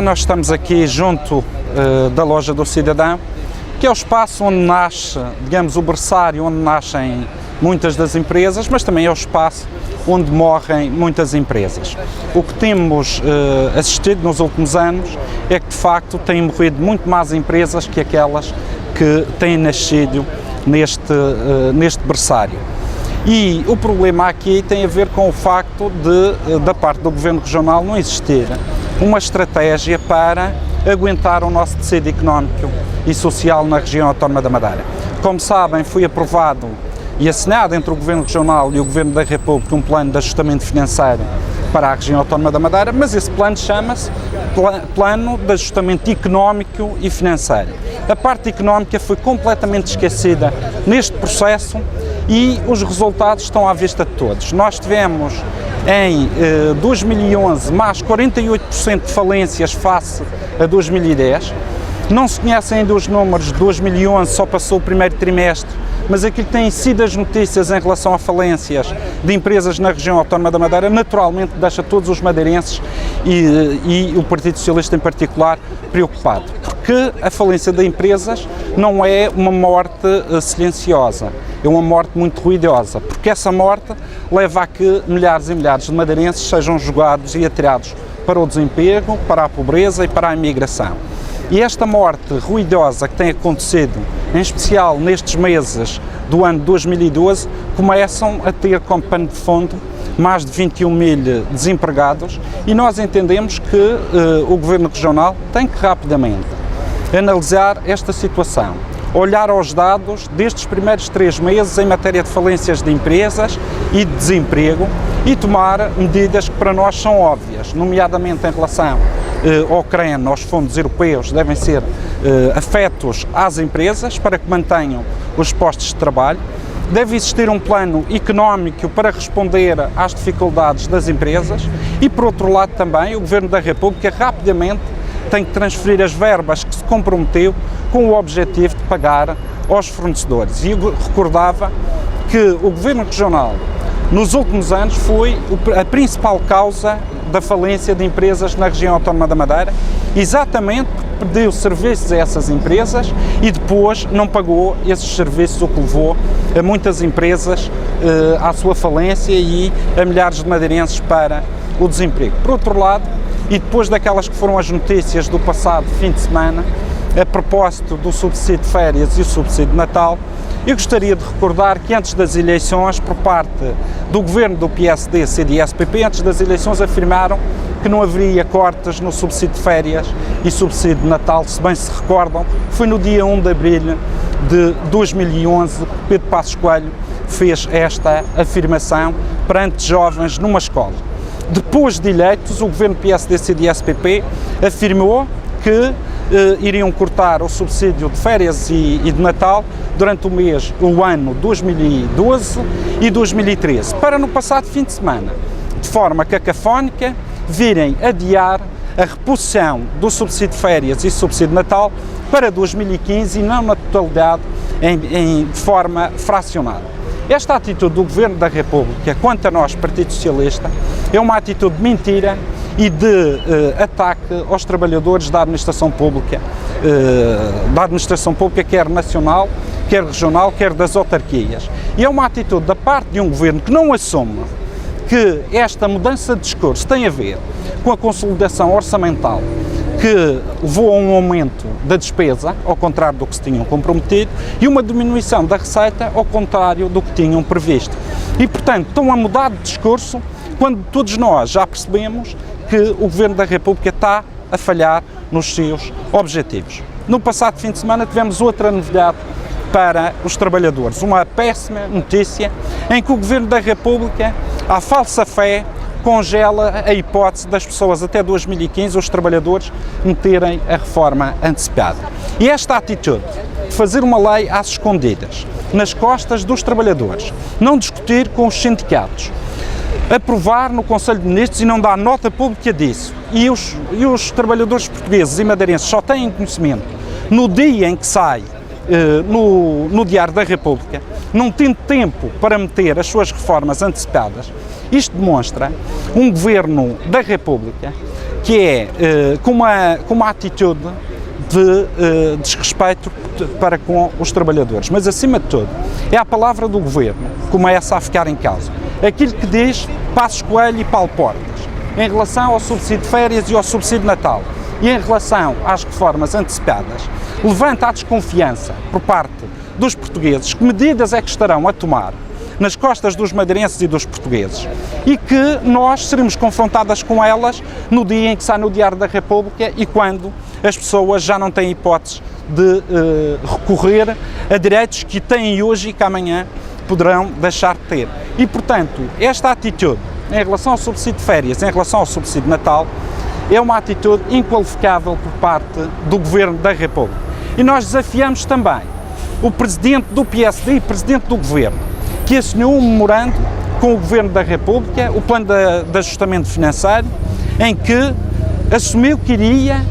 Nós estamos aqui junto da Loja do Cidadão, que é o espaço onde nasce, digamos, o berçário, onde nascem muitas das empresas, mas também é o espaço onde morrem muitas empresas. O que temos assistido nos últimos anos é que, de facto, têm morrido muito mais empresas que aquelas que têm nascido neste berçário. E o problema aqui tem a ver com o facto de, da parte do Governo Regional, não existir uma estratégia para aguentar o nosso tecido económico e social na região autónoma da Madeira. Como sabem, foi aprovado e assinado entre o Governo Regional e o Governo da República um plano de ajustamento financeiro para a região autónoma da Madeira, mas esse plano chama-se Plano de Ajustamento Económico e Financeiro. A parte económica foi completamente esquecida neste processo e os resultados estão à vista de todos. Nós tivemos em 2011 mais 48% de falências face a 2010. Não se conhecem ainda os números de 2011, só passou o primeiro trimestre, mas aquilo que têm sido as notícias em relação a falências de empresas na região autónoma da Madeira, naturalmente deixa todos os madeirenses e o Partido Socialista em particular preocupado, porque a falência de empresas não é uma morte silenciosa, é uma morte muito ruidosa, porque essa morte leva a que milhares e milhares de madeirenses sejam jogados e atirados para o desemprego, para a pobreza e para a imigração. E esta morte ruidosa que tem acontecido, em especial nestes meses do ano 2012, começam a ter como pano de fundo mais de 21 mil desempregados e nós entendemos que o Governo Regional tem que rapidamente analisar esta situação, olhar aos dados destes primeiros 3 meses em matéria de falências de empresas e de desemprego e tomar medidas que para nós são óbvias, nomeadamente em relação ao CREN, aos fundos europeus, devem ser afetos às empresas para que mantenham os postos de trabalho. Deve existir um plano económico para responder às dificuldades das empresas e, por outro lado, também o Governo da República rapidamente tem que transferir as verbas que se comprometeu com o objetivo de pagar aos fornecedores. E eu recordava que o Governo Regional, nos últimos anos, foi a principal causa da falência de empresas na região autónoma da Madeira, exatamente porque perdeu serviços a essas empresas e depois não pagou esses serviços, o que levou a muitas empresas à sua falência e a milhares de madeirenses para o desemprego. Por outro lado, e depois daquelas que foram as notícias do passado fim de semana, a propósito do subsídio de férias e o subsídio de Natal, eu gostaria de recordar que antes das eleições, por parte do governo do PSD, CDS-PP, antes das eleições afirmaram que não haveria cortes no subsídio de férias e subsídio de Natal, se bem se recordam, foi no dia 1 de abril de 2011 que Pedro Passos Coelho fez esta afirmação perante jovens numa escola. Depois de eleitos, o governo PSD-CDS-PP afirmou que iriam cortar o subsídio de férias e de Natal durante o ano 2012 e 2013, para no passado fim de semana, de forma cacafónica, virem adiar a reposição do subsídio de férias e subsídio de Natal para 2015 e não na totalidade de forma fracionada. Esta atitude do Governo da República, quanto a nós, Partido Socialista, é uma atitude de mentira e de ataque aos trabalhadores da administração pública, quer nacional, quer regional, quer das autarquias. E é uma atitude da parte de um governo que não assume que esta mudança de discurso tem a ver com a consolidação orçamental que levou a um aumento da despesa, ao contrário do que se tinham comprometido, e uma diminuição da receita, ao contrário do que tinham previsto. E, portanto, estão a mudar de discurso quando todos nós já percebemos que o Governo da República está a falhar nos seus objetivos. No passado fim de semana tivemos outra novidade para os trabalhadores, uma péssima notícia em que o Governo da República, à falsa fé, congela a hipótese das pessoas até 2015, os trabalhadores, meterem a reforma antecipada. E esta atitude de fazer uma lei às escondidas, nas costas dos trabalhadores, não discutir com os sindicatos, aprovar no Conselho de Ministros e não dar nota pública disso, e os trabalhadores portugueses e madeirenses só têm conhecimento no dia em que sai no Diário da República, não tendo tempo para meter as suas reformas antecipadas. Isto demonstra um Governo da República que é com uma atitude de desrespeito para com os trabalhadores. Mas, acima de tudo, é a palavra do Governo que começa a ficar em causa. Aquilo que diz Passos Coelho e Paulo Portas, em relação ao subsídio de férias e ao subsídio de Natal, e em relação às reformas antecipadas, levanta a desconfiança por parte dos portugueses que medidas é que estarão a tomar nas costas dos madeirenses e dos portugueses, e que nós seremos confrontadas com elas no dia em que sai no Diário da República e quando as pessoas já não têm hipótese de recorrer a direitos que têm hoje e que amanhã poderão deixar de ter. E, portanto, esta atitude em relação ao subsídio de férias, em relação ao subsídio de Natal, é uma atitude inqualificável por parte do Governo da República. E nós desafiamos também o Presidente do PSD e Presidente do Governo, que assinou um memorando com o Governo da República, o Plano de Ajustamento Financeiro, em que assumiu que iria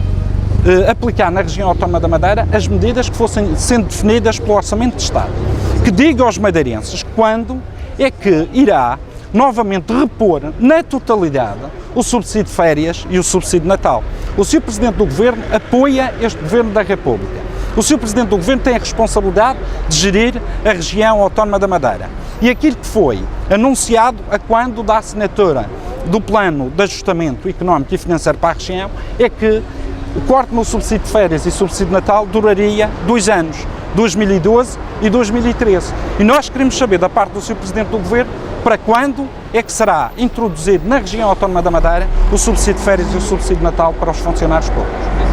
aplicar na região autónoma da Madeira as medidas que fossem sendo definidas pelo Orçamento de Estado. Que diga aos madeirenses quando é que irá novamente repor na totalidade o subsídio de férias e o subsídio de Natal. O Sr. Presidente do Governo apoia este Governo da República. O Sr. Presidente do Governo tem a responsabilidade de gerir a região autónoma da Madeira. E aquilo que foi anunciado a quando da assinatura do Plano de Ajustamento Económico e Financeiro para a região é que o corte no subsídio de férias e subsídio de Natal duraria 2 anos, 2012 e 2013. E nós queremos saber da parte do Sr. Presidente do Governo para quando é que será introduzido na região autónoma da Madeira o subsídio de férias e o subsídio de Natal para os funcionários públicos.